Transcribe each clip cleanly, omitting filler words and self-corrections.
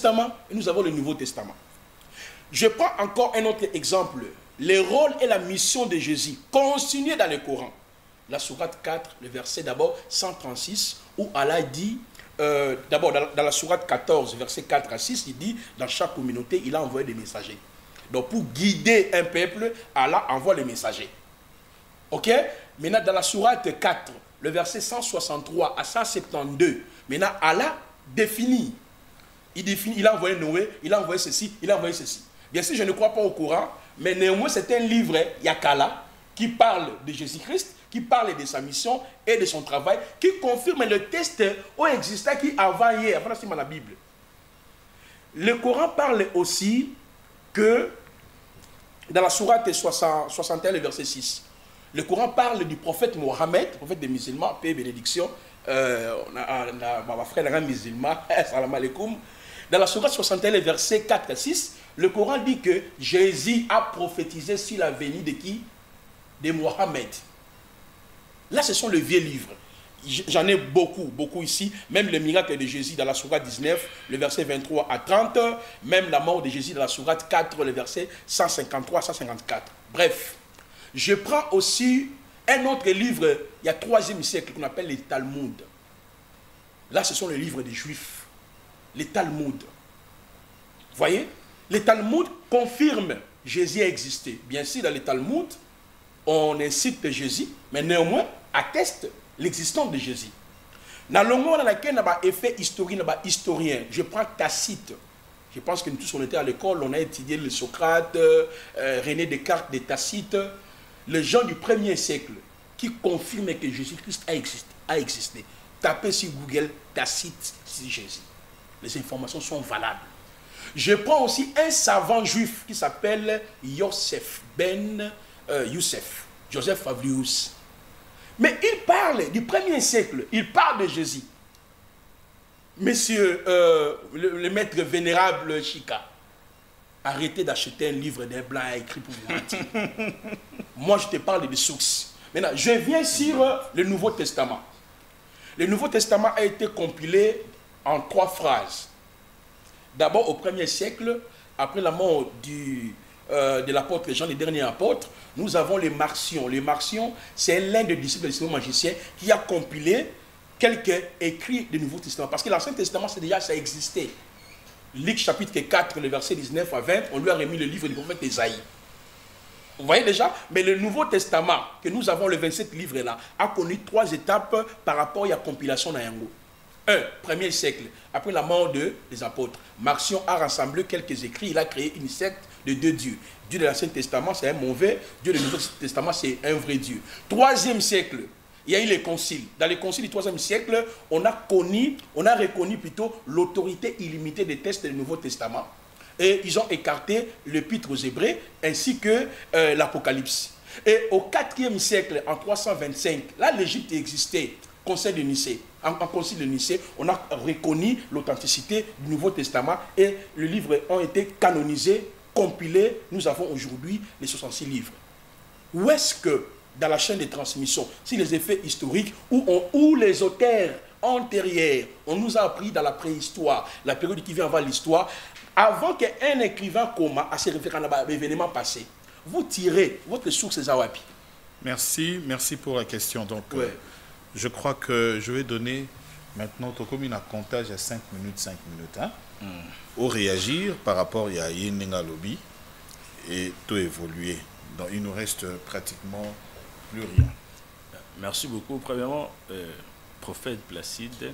Testament et nous avons le Nouveau Testament. Je prends encore un autre exemple. Les rôles et la mission de Jésus, consignés dans le Coran. La sourate 4, le verset d'abord 136, où Allah dit, d'abord dans la sourate 14, verset 4 à 6, il dit, dans chaque communauté, il a envoyé des messagers. Donc pour guider un peuple, Allah envoie les messagers. Ok? Maintenant, dans la sourate 4, le verset 163 à 172, maintenant Allah définit. Il a envoyé Noé, il a envoyé ceci, il a envoyé ceci. Bien sûr, je ne crois pas au Coran, mais néanmoins, c'est un livre, Yakala, qui parle de Jésus-Christ, qui parle de sa mission et de son travail, qui confirme le texte où existait qui avant hier, avant c'est la Bible. Le Coran parle aussi que, dans la sourate 61, le verset 6, le Coran parle du prophète Mohammed, prophète des musulmans, paix et bénédiction, on a ma frère musulman, salam alaikum. Dans la sourate 61, le verset 4 à 6, le Coran dit que Jésus a prophétisé sur la venue de qui? De Mohammed. Là, ce sont les vieux livres. J'en ai beaucoup ici. Même le miracle de Jésus dans la sourate 19, le verset 23 à 30. Même la mort de Jésus dans la sourate 4, le verset 153 à 154. Bref, je prends aussi un autre livre, il y a 3e siècle, qu'on appelle les Talmud. Là, ce sont les livres des Juifs. Les Talmud. Vous voyez? Les Talmud confirment Jésus a existé. Bien sûr, dans les Talmud, on incite Jésus, mais néanmoins, atteste l'existence de Jésus. Dans le monde dans lequel on a effet historien, je prends Tacite. Je pense que nous tous, on était à l'école, on a étudié le Socrate, René Descartes, de Tacite, les gens du 1er siècle qui confirment que Jésus-Christ a existé. Tapez sur Google Tacite sur Jésus. Les informations sont valables. Je prends aussi un savant juif qui s'appelle Joseph Fabrius. Mais il parle du 1er siècle, il parle de Jésus. Monsieur le maître vénérable Chika, arrêtez d'acheter un livre d'un blanc écrit pour vous mentir. Moi, je te parle des sources. Maintenant, je viens sur le Nouveau Testament. Le Nouveau Testament a été compilé en 3 phrases. D'abord, au 1er siècle, après la mort de l'apôtre Jean, le dernier apôtre, nous avons les Marcions. Les Marcions, c'est l'un des disciples de Simon Magicien qui a compilé quelques écrits du Nouveau Testament. Parce que l'Ancien Testament, c'est déjà, ça existait. Luc chapitre 4, le verset 19 à 20, on lui a remis le livre du prophète Ésaïe. Vous voyez déjà? Mais le Nouveau Testament, que nous avons, le 27 livres là, a connu 3 étapes par rapport à la compilation d'Ayango. 1er siècle, après la mort des apôtres, Marcion a rassemblé quelques écrits, il a créé une secte de 2 dieux. Dieu de l'Ancien Testament, c'est un mauvais, Dieu du Nouveau Testament, c'est un vrai Dieu. 3e siècle, il y a eu les conciles. Dans les conciles du 3e siècle, on a reconnu plutôt l'autorité illimitée des textes du Nouveau Testament. Et ils ont écarté l'Épître aux Hébreux ainsi que l'Apocalypse. Et au 4e siècle, en 325, là l'Égypte existait, Conseil de Nicée. En Concile de Nicée, on a reconnu l'authenticité du Nouveau Testament et les livres ont été canonisés, compilés. Nous avons aujourd'hui les 66 livres. Où est-ce que, dans la chaîne de transmission, si les effets historiques ou les auteurs antérieurs, on nous a appris dans la préhistoire, la période qui vient avant l'histoire, avant qu'un écrivain commun à se référer à l'événement passé, vous tirez votre source Zawapi. Merci pour la question. Donc, ouais. Je crois que je vais donner maintenant au commune à comptage à 5 minutes, hein, au réagir par rapport à Yenenga Lobby et tout évoluer. Donc il nous reste pratiquement plus rien. Merci beaucoup. Premièrement, prophète Placide,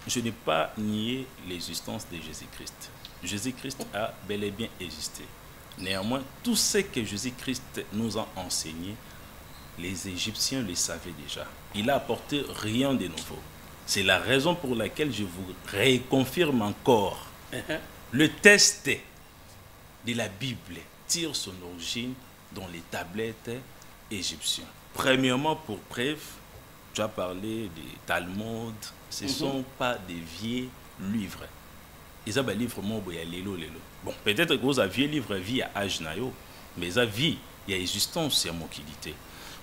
je n'ai pas nié l'existence de Jésus-Christ. Jésus-Christ a bel et bien existé. Néanmoins, tout ce que Jésus-Christ nous a enseigné, les Égyptiens le savaient déjà. Il n'a apporté rien de nouveau. C'est la raison pour laquelle je vous réconfirme encore. Le texte de la Bible tire son origine dans les tablettes égyptiennes. Premièrement, pour preuve, tu as parlé des Talmud. Ce ne sont pas des vieux livres. Ils ont des livres lélo. Bon, peut-être que vous avez livre vie à Ajnayo, mais ils ont vie, il y a existence, c'est mon qualité.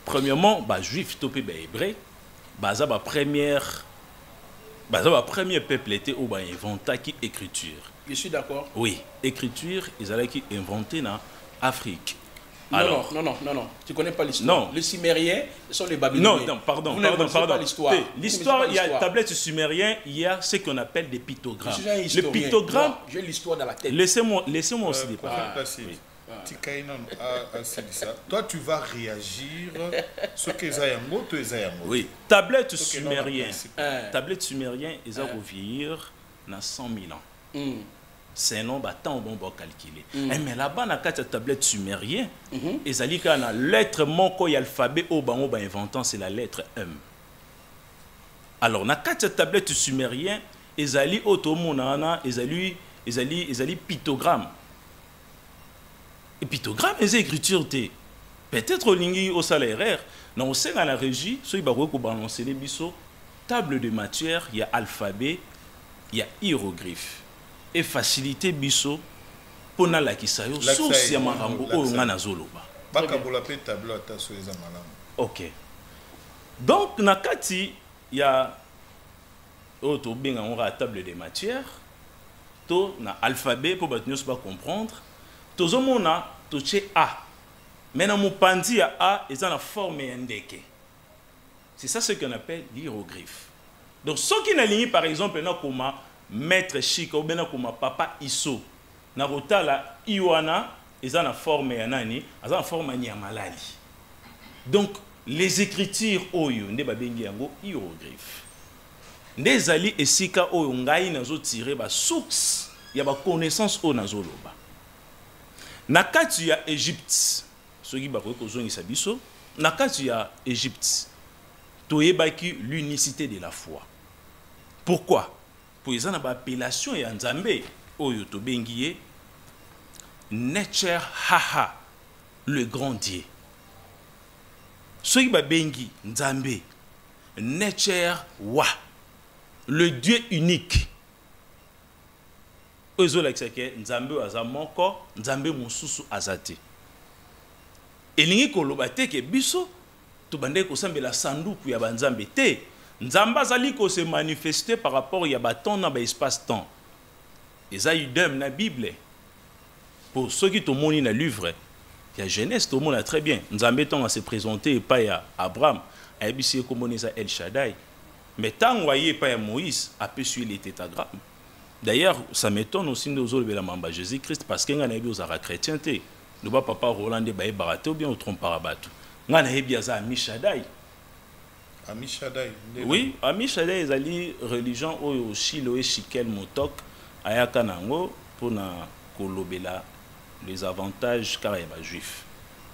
Premièrement, juif topé hébreu, la première Bah, le premier peuple était au bas inventé qui écriture. Je suis d'accord. Oui, écriture, ils allaient qui inventé en Afrique. Non, Alors, non. Tu connais pas l'histoire. Non. Les Sumériens sont les Babyloniens. Non, pardon. Vous ne connaissez pas l'histoire. L'histoire, il y a tablette sumérienne, il y a ce qu'on appelle des pictogrammes. Je suis un Le historien. pictogramme, Non, j'ai l'histoire dans la tête. laissez-moi aussi des paroles. Toi, tu vas réagir ce que Zayango, tu es Zayango. Oui, tablette sumérienne. Hein. Tablette sumérienne, ils ont revenir dans 100 000 ans. C'est un nombre tant bon pour calculer. Mais là-bas, dans la tablette sumérienne, ils ont dit que la lettre moko y alphabet au bango ba inventant, c'est la lettre M. Alors, dans la tablette sumérienne, ils ont dit automonana, ils ont dit pictogramme. Et pictogramme, ils ont écriture. Peut-être au lingi au salaire, dans la régie, ceux qui vont balancer les bisous, table de matière, il y a alphabet, il y a hiéroglyphe. Et faciliter biso pour na la kisayo source ya marambo o ngana zoloba. Baka bola pe tableau ata so eza malamu. OK. Donc na kati ya auto benga on ra table de matière to na alphabet pour batnyos pas comprendre. Tozomona to che A. Mais na mopandi ya A eza na forme ya ndeke. C'est ça ce qu'on appelle l'hiéroglyphe. Donc ce qui na ligne par exemple na koma maître chic ou bien comme papa iso na rotala iwana eza na forme ya nani eza na forme ya malali. Donc les écritures oyo nde babengi yango hiéroglyphe nde zali esika oyo ngai nazo tirer ba source ya ba connaissance o nazo loba na kati ya Égypte soki ba ko zongisa biso na kati ya Égypte toyebaki l'unicité de la foi. Pourquoi? Pour les appellation et Nzambe oyo to bengiye Necher Haha le grand Dieu. Soki ba bengi Nzambe Necher Wa le Dieu unique. Ozo la kisake Nzambe azamoko Nzambe mususu azate. Elingi koloba te ke biso to bande ko sambela sanduku ya banzambe te. Nzamba zali ko se manifester par rapport ya baton na ba espace-temps. Eza idem na Bible. Pour ceux qui tomoni na livre, il y a Genèse tout le monde a très bien. Nzambe ton a se présenter pas ya Abraham, a bisi ko monisa El Shaddai. Mais tant voyé pas ya Moïse a pu suivre les tétragrammes. D'ailleurs, ça m'étonne aussi de aux la mamba Jésus-Christ parce que ngana bi aux chrétien té. Ne pas papa Roland de baé baraté ou bien au trompe parabatu. Ngana hebi za Mi Shaddai. Ami Shaddai. Oui, Ami Shaddai est ali religion au Chilo et Shikel Motok ayaka nango pour na kolobela les avantages car il y a juif.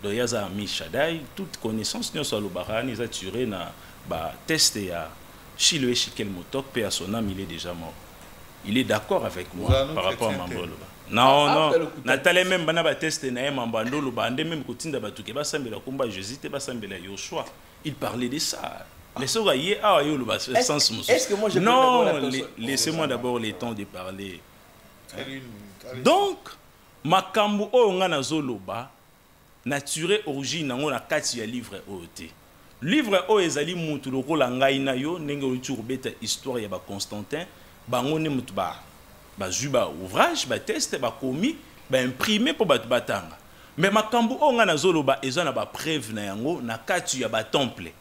Donc il y a Ami Shaddai, toute connaissance ne soit le baran, ils a tiré na ba test ya Chilo et Shikel Motok pe à son âme il est déjà mort. Il est d'accord avec moi par rapport à Mamboloba. Non, Nathalie même bana ba test na Mambandolo ba ande même kotinda batuke ba sambela komba Jésus te ba sambela Yoshua. Il parlait de ça. Mais ce est-ce que moi je non, laissez-moi d'abord le temps de parler. Donc, makambu o ngana zoloba naturel origine nango na kati ya livre OT. Livre o ezali mutu lokola ngai na yo ndenge utubeta histoire ya ba Constantin bango ne mutu ba juba ouvrage ba test ba komi ba imprimer pour ba batanga. Mais makambu o ngana zoloba ezana ba preuve na yango na kati ya ba temple.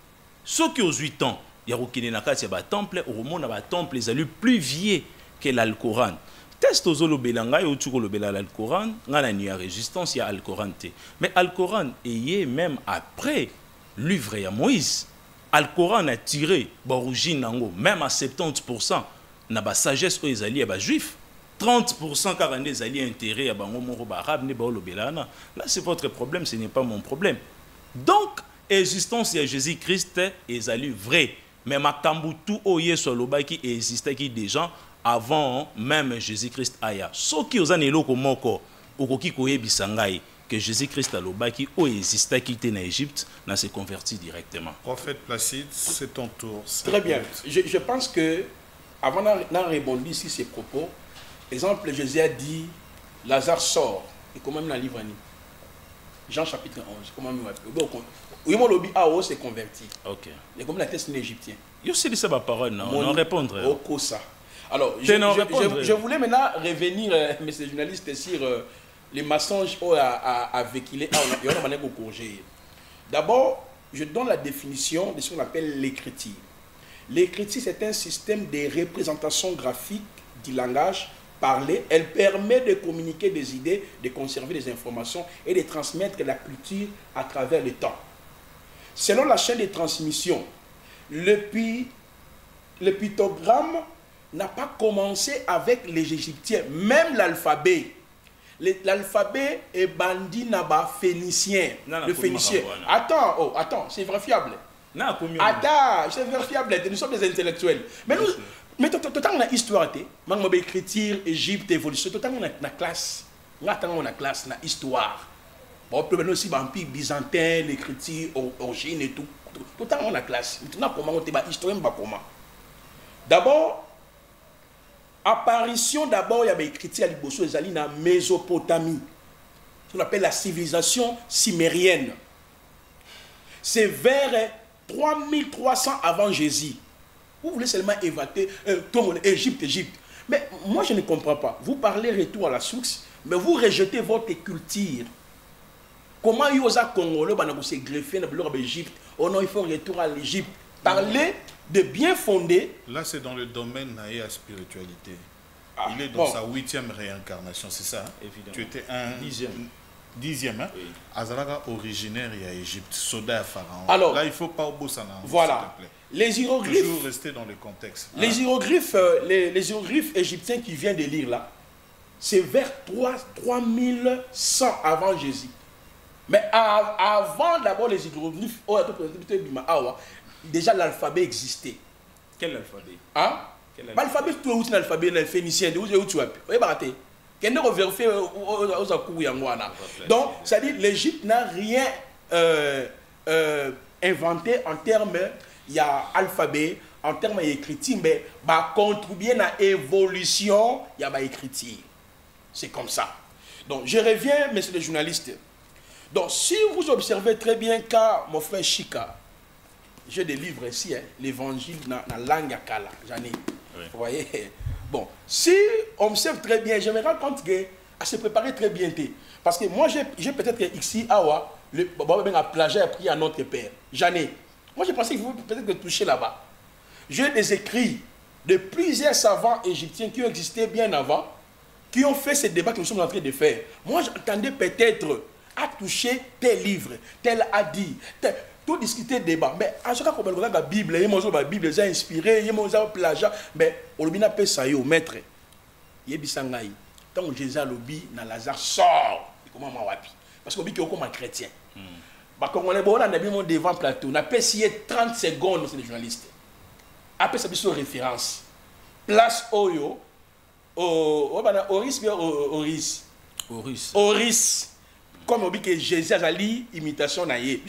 Ceux qui ont 8 ans, il y a aucun nakati ba temple, au monde ba temple les plus vieux que l'Alcoran. Test aux olobelanga et au tuko lobela l'Alcoran, ngana ni résistance ya Alcoran té. Mais Alcoran est même après livre ya Moïse. Alcoran a tiré ba origine nango même à 70% na ba sagesse aux ezali ba juif. 30% car on des alliés intérêts à bango moro ba arabe ne ba olobelana. Là c'est votre problème, ce n'est pas mon problème. Donc existence de Jésus-Christ est vrai, mais makambu tout oye sur loba qui existait qui déjà avant même Jésus-Christ aya. Ce qui aux anelo komoko okoki koyebisa ngai que Jésus-Christ a loba qui existait qui était en Égypte n'a se converti directement. Prophète Placide, c'est ton tour. Très bien. Je pense que avant d'en répondre ici ces propos, exemple Jésus a dit Lazare sort et quand même la livre. Jean chapitre 11. Comment nous appelons? Oui, mon lobby AO s'est converti. Ok. Et comme la test égyptien. Il y a aussi de ma parole, non? On répondre. Au Kosa. Alors, je voulais maintenant revenir, messieurs les journalistes, sur les mensonges avec il est au courrier. D'abord, je donne la définition de ce qu'on appelle l'écriture. L'écriture, c'est un système de représentation graphique du langage parlé. Elle permet de communiquer des idées, de conserver des informations et de transmettre la culture à travers le temps. Selon la chaîne de transmission, le pictogramme n'a pas commencé avec les Égyptiens, même l'alphabet. L'alphabet est bandit naba phénicien. Le phénicien. Attends, c'est vérifiable. Attends, c'est vérifiable. Nous sommes des intellectuels. Mais tout le temps, on a histoire. On a écriture, Égypte, évolution. Tout le temps, on a classe. On a classe, on a histoire. Bon, peut-être aussi l'Empire byzantin, l'écriture, origine et tout. Tout le temps, on a classe. Maintenant, comment on a histoire, comment? D'abord, apparition d'abord, il y avait écrit à l'Ibosso, les alliés en Mésopotamie. Ce qu'on appelle la civilisation cimérienne. C'est vers 3300 avant Jésus. Vous voulez seulement évacuer Égypte. Mais moi, je ne comprends pas. Vous parlez retour à la source, mais vous rejetez votre culture. Comment il y a Congolais qui se greffé dans l'Égypte? Oh non, il faut retour à l'Égypte. Parler de bien fondé. Là, c'est dans le domaine de la spiritualité. Il est dans sa 8e réincarnation, c'est ça? Évidemment. Tu étais un 10e, hein? Oui. Azalaga originaire d'Égypte, Soda Pharaon. Alors, là, il ne faut pas au Bossana. Voilà. Les hiéroglyphes. Toujours rester dans le contexte. Les hiéroglyphes, les hiéroglyphes égyptiens qui viennent de lire là, c'est vers 3100 avant Jésus. Mais avant d'abord les hiéroglyphes, déjà l'alphabet existait. Quel alphabet? Hein? L'alphabet, tout est l'alphabet, le phénicien, où tu as pu. Vous voyez, donc, c'est-à-dire l'Égypte n'a rien inventé en termes, il y a alphabet, en termes d'écriture, mais contribuer à l'évolution, il y a l'écriture. C'est comme ça. Donc, je reviens, messieurs les journalistes. Donc, si vous observez très bien, car mon frère Chika, j'ai des livres ici, hein, l'évangile dans la langue akala, j'en ai. Oui. Vous voyez? Bon, si on observe très bien, je me rends compte qu'à se préparer très bien. Parce que moi, j'ai peut-être ici, Awa, le plagiat a pris à notre père. J'en ai. Moi, j'ai pensé qu'il faut peut-être toucher là-bas. J'ai des écrits de plusieurs savants égyptiens qui ont existé bien avant, qui ont fait ces débats que nous sommes en train de faire. Moi, j'entendais peut-être à toucher tel livre, tel a dit, tout discuter débat. Mais à chaque fois qu'on regarde la Bible, la Bible les a inspirés, ils ont plagiat, mais on a fait ça, maître. Il y a bisangaï. Tant que Jésus a lobby, dans Lazare sort. Comment m'a wapi? Parce qu'on dit qu'il y a comme un chrétien. Quand on est bon, on a mis devant plateau, on a essayé 30 secondes, c'est les journalistes. Après, ça une référence. Place Oyo, Oris. Comme on dit que Jésus a dit imitation naïe.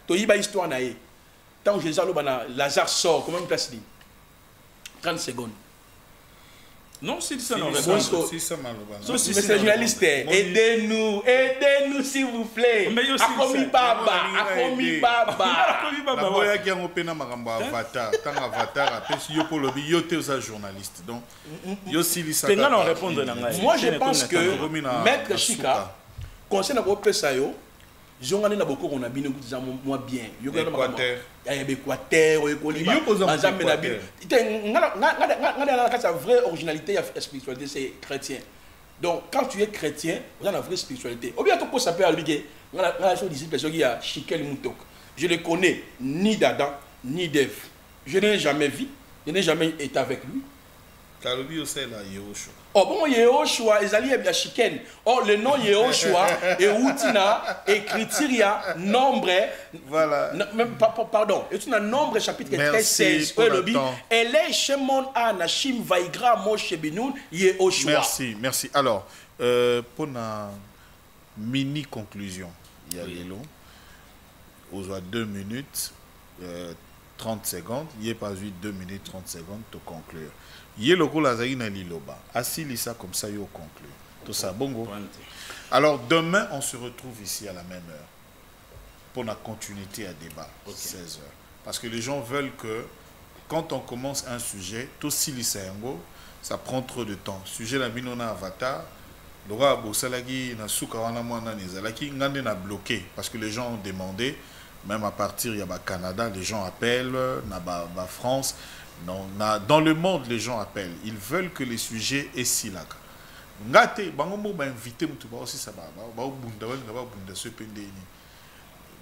To yiba histoire naïe. Tant que Jésus a dit Lazare sort, comment on place dit 30 secondes. Non, c'est ça, non. C'est ça, Monsieur le journaliste, aidez-nous s'il vous plaît. Akomi Baba. Moi, je pense que Maître Chika, concernant le Pesayo, je suis beaucoup on a bien moi bien. Équateur. La vraie originalité et spiritualité, c'est chrétien. Donc, quand tu es chrétien, vous avez la vraie spiritualité. Ou bien, tout ça peut aller. Je ne connais ni d'Adam, ni d'Ève. Je n'ai jamais vu, je n'ai jamais été avec lui. Oh bon, Yehoshua, ils allaient à Chiken. Oh, le nom Yehoshua et Outina, écriture, nombre. Voilà. Pardon, et un nombre chapitre 13-16. Elle est chez mon Anachim Vaigra Moshe Benoun Yehoshua. Merci. Alors, pour une mini conclusion, il y a les lots. On a 2 minutes 30 secondes. Il n'y a pas eu 2 minutes 30 secondes pour conclure. Il y a le rôle à Liloba. Assis ça comme ça, il conclut. Tout ça, bongo. Alors, demain, on se retrouve ici à la même heure pour la continuité à débat, 16 heures. Parce que les gens veulent que, quand on commence un sujet, tout silisayango, ça prend trop de temps. Sujet la binona avatar, Laura Bosalagi, na Soukawana Mwana Nezalaki, Ngande n'a bloqué. Parce que les gens ont demandé, même à partir, il y a le Canada, les gens appellent, la France, non, dans le monde, les gens appellent. Ils veulent que les sujets aient silaka. Ngate, bangomo ba invité mutu ba aussi ça ba bunda bunda ce pendeni.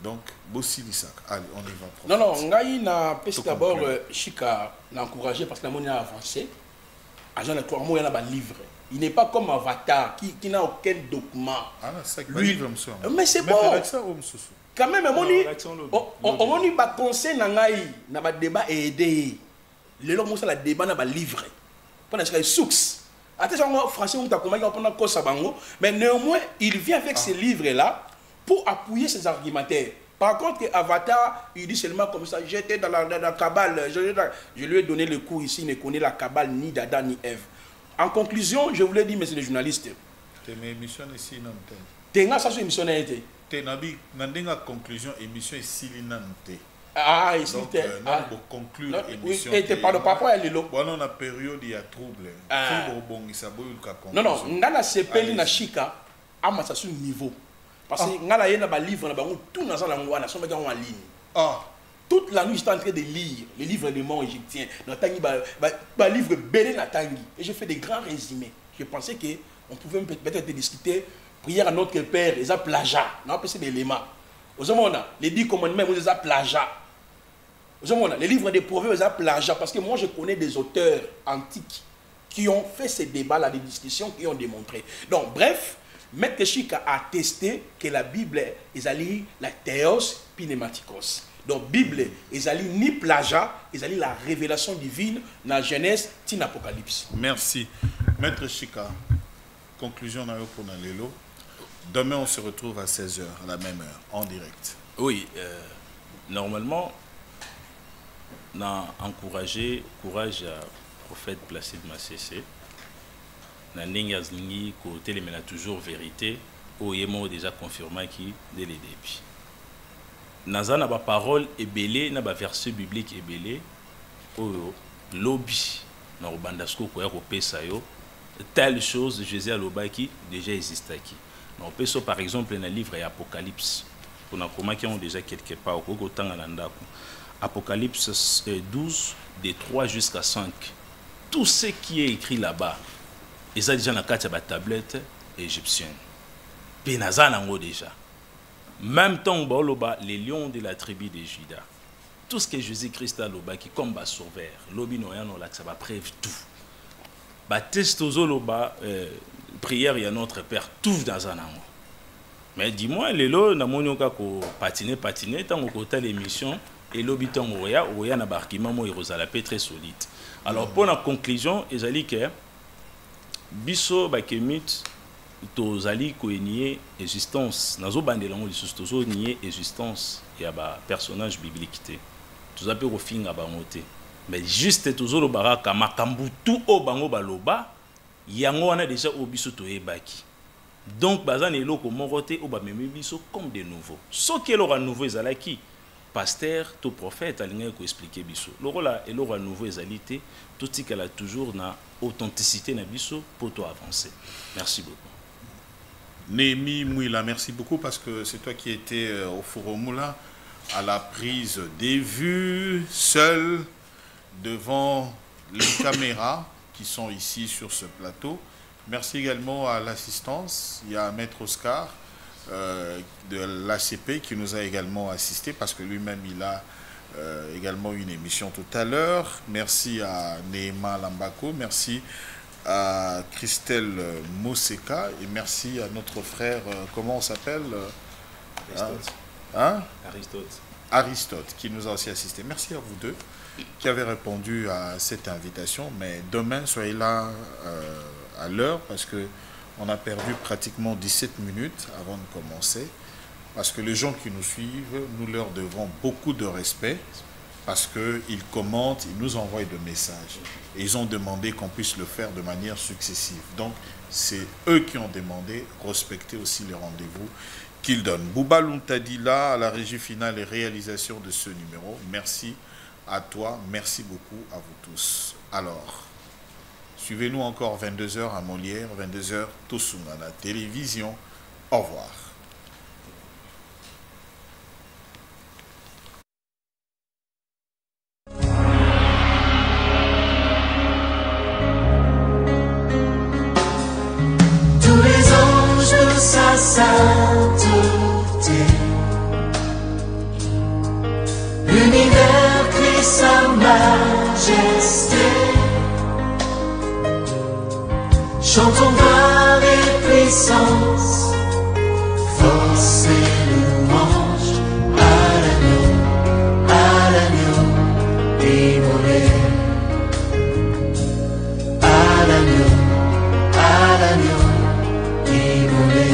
Donc bossi lisak. Allez, on y va. Non, ngai na peste d'abord Chika l'a encouragé parce que la monnaie a avancé. Agent de trois mots il y a un livre. Il n'est pas comme Avatar qui n'a aucun document. Ah c'est lui. Mais c'est bon. Quand même on y va conseil na ngai na ba débat et aider. Le long ça la débat na ba livre. Pendant que soux. Attention, français, on t'a compris pendant que ça bango, mais néanmoins, il vient avec ces livres-là pour appuyer ses argumentaires. Par contre, Avatar, il dit seulement comme ça, j'étais dans la cabale, je lui ai donné le cours ici, il ne connaît la cabale ni d'Adam ni Ève. En conclusion, je voulais dire, monsieur le journaliste, tu as émission ici, non? Tu as une émission ici. Tu as une conclusion, émission ici, non? Ah, ici, donc, on conclure l'émission. Et tu parles pas pour elle, on a période, il y a trouble. Non, on a CPL na Chika, à ma niveau. Parce que on a un livre, tout dans la loi, en ligne. Toute la nuit, j'étais en train de lire les livres des morts égyptiens. Un livre belé na Tangi. Et je fais des grands résumés. Je pensais qu'on pouvait peut-être discuter, prière à notre Père, les plagiat. On a appelé des éléments. Les 10 commandements, ils ont plagiat. Les livres des proverbes, ils ont plagiat. Parce que moi, je connais des auteurs antiques qui ont fait ces débats-là, des discussions, qui ont démontré. Donc, bref, Maître Chika a attesté que la Bible est la théos pneumatikos. Donc, Bible est ni plagiat, est la révélation divine dans la Genèse, tin Apocalypse. Merci. Maître Chika, conclusion pour Nalélo. Demain, on se retrouve à 16h, à la même heure, en direct. Oui, normalement, on a encouragé courage à prophète Placide Massessé. Na ninga zlingi côté les toujours vérité au yemo déjà confirmé qui dès les débuts. Nazana ba parole est belé na ba verset biblique est belé au lobby na bandasko ko ya ko pesa yo telle chose Jésus aloba qui déjà existe qui. On peut ça par exemple dans le livre Apocalypse. On a comment qui ont déjà quelque part au Gotanga Landako. Apocalypse 12 de 3 jusqu'à 5. Tout ce qui est écrit là-bas, ils ont déjà dans la tablette égyptienne. Penaza nango déjà. Même temps les lions de la tribu de Juda. Tout ce que Jésus-Christ a loba qui comme bas sauveur, lobi no ya no la ça va préve tout. Baptiste ozoloba prière il y a notre Père tout dans un angle. Mais dis-moi lelo na monyoka ko patiner tant ko ta l'émission et l'obiton oya na barkima mo irozala très solide. Alors pour la conclusion, ezali que biso bakemit tozali ko nier existence nazo bandela ngo lisusu tozo nier existence ya ba personnage biblique té. Tozape ko finga ba ngote. Mais juste tozolo baraka makambu tout o bango baloba yango wana déjà obiso toyebaki. Donc bazan eloko morote o ba memi biso comme de nouveau. Ce qui est le nouveau ezalaki pasteur tout prophète alinga ko expliquer biso. Le rôle et le nouveau ezalité tout ce qu'elle a toujours na authenticité na biso pour toi avancer. Merci beaucoup. Némi Mouila, merci beaucoup parce que c'est toi qui étais au Forum Moula à la prise des vues seul devant les caméras qui sont ici sur ce plateau. Merci également à l'assistance. Il y a Maître Oscar de l'ACP qui nous a également assisté parce que lui-même il a également une émission tout à l'heure. Merci à Neema Lambako, merci à Christelle Moseka et merci à notre frère, comment on s'appelle Aristote qui nous a aussi assisté. Merci à vous deux qui avez répondu à cette invitation, mais demain soyez là à l'heure parce que on a perdu pratiquement 17 minutes avant de commencer parce que les gens qui nous suivent, nous leur devons beaucoup de respect parce qu'ils commentent, ils nous envoient des messages. Et ils ont demandé qu'on puisse le faire de manière successive. Donc, c'est eux qui ont demandé, respecter aussi les rendez-vous qu'ils donnent. Bouba Luntadila, à la régie finale et réalisation de ce numéro. Merci à toi, merci beaucoup à vous tous. Alors, suivez-nous encore 22h à Molière, 22h Tosunga, la télévision. Au revoir. Tous les anges de sa sainteté, l'univers crie sa majesté. Chantons gloire et puissance, force et louange à l'agneau immolé, à l'agneau immolé.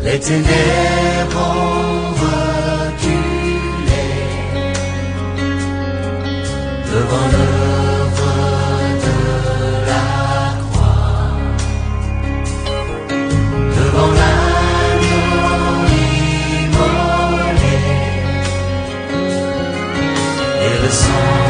Les ténèbres ont reculé devant l'œuvre de la croix, devant l'agneau immolé, et le sang